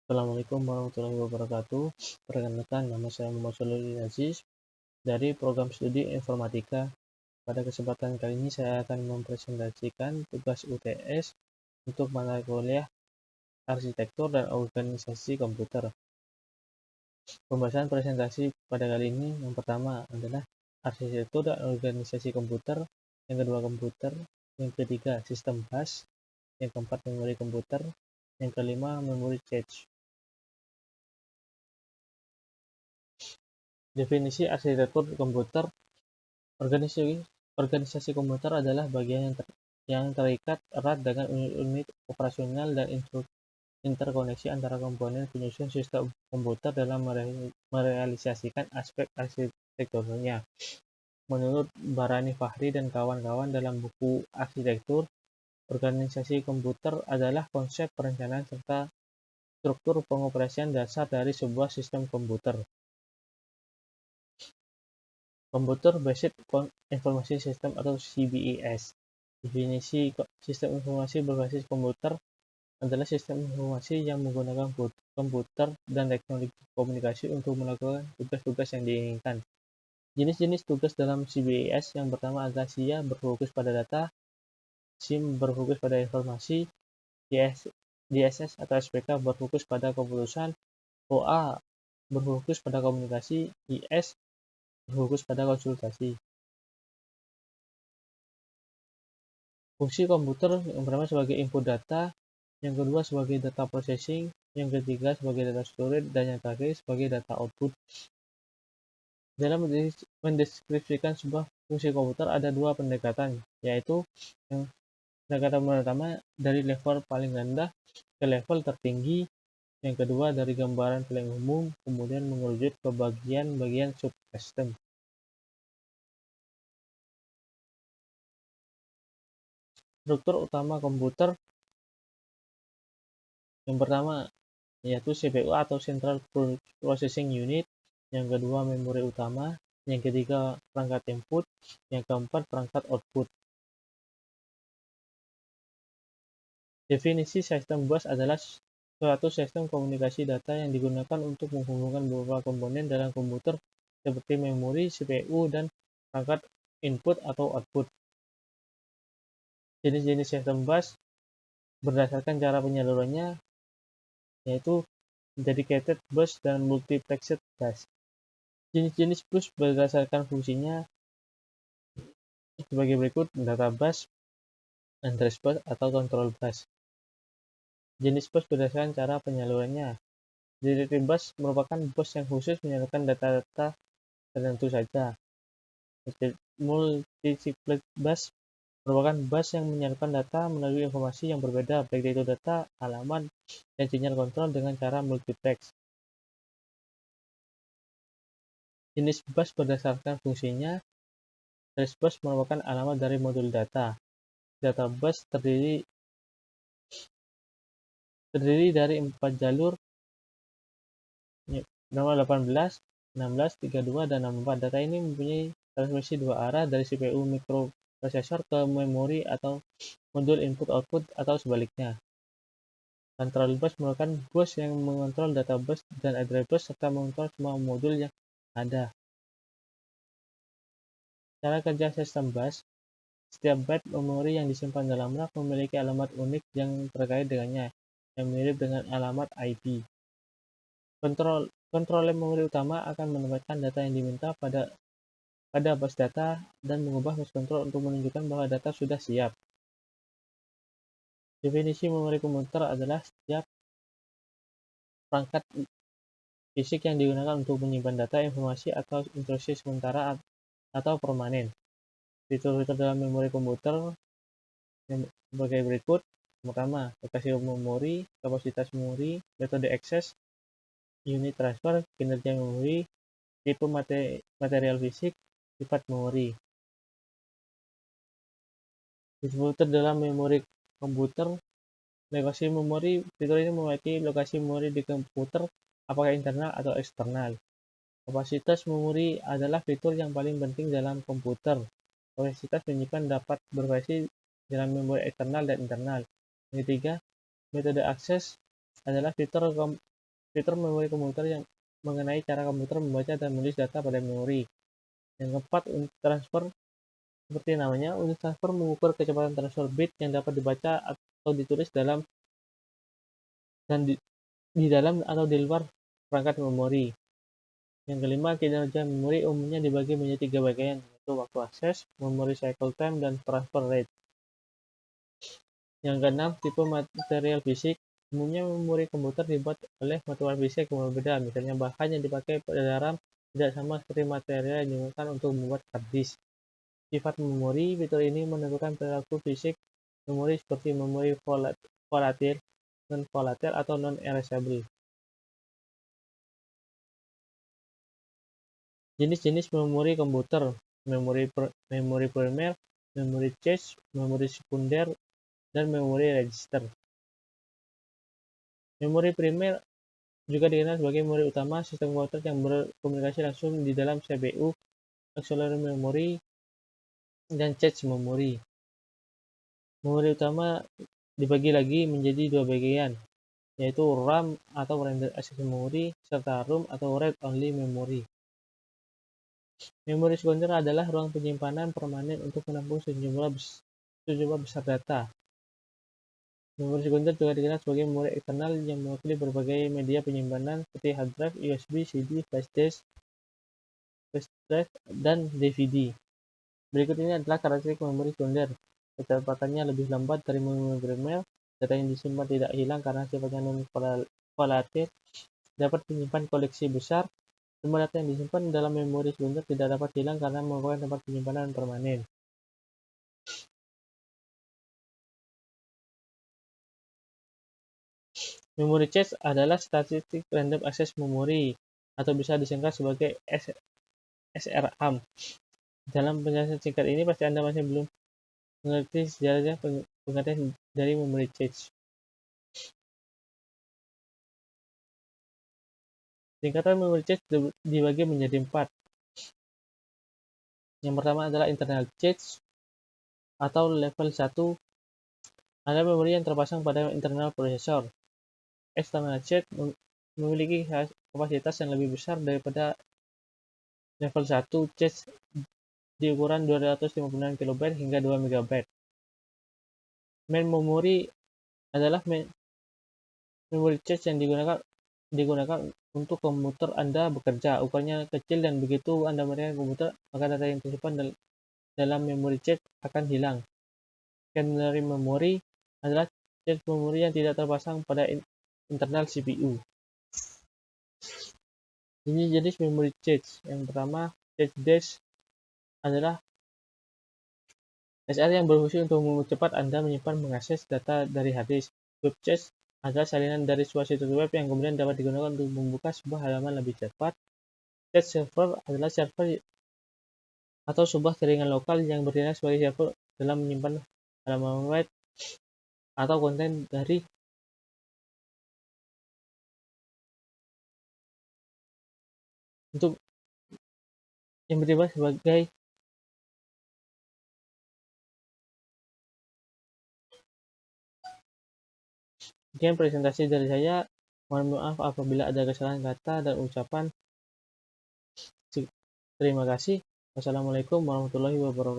Assalamualaikum warahmatullahi wabarakatuh. Perkenalkan, nama saya Muhammad Shalihudin Aziz dari program studi informatika. Pada kesempatan kali ini saya akan mempresentasikan tugas UTS untuk mata kuliah arsitektur dan organisasi komputer. Pembahasan presentasi pada kali ini yang pertama adalah arsitektur dan organisasi komputer, yang kedua komputer, yang ketiga sistem bus, yang keempat memori komputer, yang kelima memori cache. Definisi arsitektur komputer. Organisasi komputer adalah bagian yang terikat erat dengan unit-unit operasional dan interkoneksi antara komponen penyusun sistem komputer dalam merealisasikan aspek arsitekturnya. Menurut Barani Fahri dan kawan-kawan dalam buku Arsitektur, organisasi komputer adalah konsep perencanaan serta struktur pengoperasian dasar dari sebuah sistem komputer. Computer Based Information System atau CBIS. Definisi sistem informasi berbasis komputer adalah sistem informasi yang menggunakan komputer dan teknologi komunikasi untuk melakukan tugas-tugas yang diinginkan. Jenis-jenis tugas dalam CBIS yang pertama adalah SIA berfokus pada data, SIM berfokus pada informasi, DSS atau SPK berfokus pada keputusan, OA berfokus pada komunikasi, IS berfokus pada konsultasi. Fungsi komputer yang pertama sebagai input data, yang kedua sebagai data processing, yang ketiga sebagai data storage, dan yang terakhir sebagai data output. Dalam mendeskripsikan sebuah fungsi komputer ada dua pendekatan, yaitu yang pendekatan pertama dari level paling rendah ke level tertinggi, yang kedua dari gambaran paling umum kemudian mengerucut ke bagian-bagian subsistem. Struktur utama komputer yang pertama yaitu CPU atau Central Processing Unit, yang kedua memori utama, yang ketiga perangkat input, yang keempat perangkat output. Definisi sistem bus adalah suatu sistem komunikasi data yang digunakan untuk menghubungkan beberapa komponen dalam komputer seperti memori, CPU, dan perangkat input atau output. Jenis-jenis sistem bus berdasarkan cara penyalurannya yaitu dedicated bus dan multiplexed bus. Jenis-jenis bus berdasarkan fungsinya sebagai berikut: data bus, address bus, atau control bus. Jenis bus berdasarkan cara penyalurannya. Dedicated bus merupakan bus yang khusus menyalurkan data-data tertentu saja. Multiplexed bus merupakan bus yang menyalurkan data melalui informasi yang berbeda, baik itu data, alamat, dan sinyal kontrol dengan cara multiplex. Jenis bus berdasarkan fungsinya. Address bus merupakan alamat dari modul data. Data bus terdiri dari 4 jalur, nomor 18, 16, 32, dan 64. Data ini mempunyai transmisi dua arah dari CPU mikroprosesor ke memori atau modul input-output atau sebaliknya. Control bus merupakan bus yang mengontrol data bus dan address bus serta mengontrol semua modul yang ada. Cara kerja sistem bus. Setiap byte memori yang disimpan dalam rak memiliki alamat unik yang terkait dengannya, yang mirip dengan alamat IP. Kontroler memori utama akan menempatkan data yang diminta pada bus data dan mengubah bus control untuk menunjukkan bahwa data sudah siap. Definisi memori komputer adalah setiap perangkat fisik yang digunakan untuk menyimpan data, informasi, atau instruksi sementara atau permanen. Fitur-fitur dalam memori komputer sebagai berikut. Pertama, lokasi memori, kapasitas memori, metode akses, unit transfer, kinerja memori, tipe material fisik, sifat memori. Fitur dalam memori komputer. Lokasi memori. Fitur ini memiliki lokasi memori di komputer, apakah internal atau eksternal. Kapasitas memori adalah fitur yang paling penting dalam komputer. Kapasitas menyimpan dapat bervariasi dalam memori eksternal dan internal. Yang ketiga, metode akses adalah fitur fitur memori komputer yang mengenai cara komputer membaca dan menulis data pada memori. Yang keempat, unit transfer. Seperti namanya, unit transfer mengukur kecepatan transfer bit yang dapat dibaca atau ditulis dalam di dalam atau di luar perangkat memori. Yang kelima, kinerja memori umumnya dibagi menjadi 3 bagian, yaitu waktu akses, memory cycle time, dan transfer rate. Yang keenam, tipe material fisik. Umumnya memori komputer dibuat oleh material fisik yang berbeda, misalnya bahan yang dipakai pada dalam tidak sama seperti material yang digunakan untuk membuat hard disk. Sifat memori, fitur ini menentukan perilaku fisik memori seperti memori volatil, non-volatile, atau non-erasable. Jenis-jenis memori komputer: memori primer, memori cache, memori sekunder, dan memori register. Memori primer juga dikenal sebagai memori utama sistem komputer yang berkomunikasi langsung di dalam CPU, auxiliary memory, dan cache memori. Memori utama dibagi lagi menjadi 2 bagian, yaitu RAM atau Random Access Memory, serta ROM atau Read Only Memory. Memori sekunder adalah ruang penyimpanan permanen untuk menampung sejumlah besar data. Memori sekunder juga dikenal sebagai memori eksternal yang mewakili berbagai media penyimpanan seperti hard drive, USB, CD, flash drive, dan DVD. Berikut ini adalah karakteristik memori sekunder. Kecepatannya lebih lambat dari memori primer, data yang disimpan tidak hilang karena sifatnya non-volatile, dapat menyimpan koleksi besar. Semua data yang disimpan dalam memori sekunder tidak dapat hilang karena merupakan tempat penyimpanan permanen. Memori cache adalah static random access memory, atau bisa disingkat sebagai SRAM. Dalam penjelasan singkat ini, pasti Anda masih belum mengerti sejarahnya pengertian dari memori cache. Singkatan memori cache dibagi menjadi 4. Yang pertama adalah internal cache atau level 1 adalah memori yang terpasang pada internal prosesor. External cache memiliki kapasitas yang lebih besar daripada level 1 cache di ukuran 256 KB hingga 2 MB. Main memory adalah memori cache yang digunakan untuk komputer Anda bekerja. Ukurannya kecil dan begitu Anda matikan komputer, maka data yang tersimpan dalam memori cache akan hilang. Secondary memory adalah cache memori yang tidak terpasang pada internal CPU. Ini jenis memori cache. Yang pertama, cache dash adalah SR yang berfungsi untuk mempercepat Anda menyimpan mengakses data dari hard disk. Web cache adalah salinan dari sebuah situs web yang kemudian dapat digunakan untuk membuka sebuah halaman lebih cepat. Cache server adalah server atau sebuah jaringan lokal yang bertindak sebagai server dalam menyimpan halaman web atau konten dari untuk yang bertindak sebagai sekian presentasi dari saya. Mohon maaf apabila ada kesalahan kata dan ucapan. Terima kasih. Wassalamualaikum warahmatullahi wabarakatuh.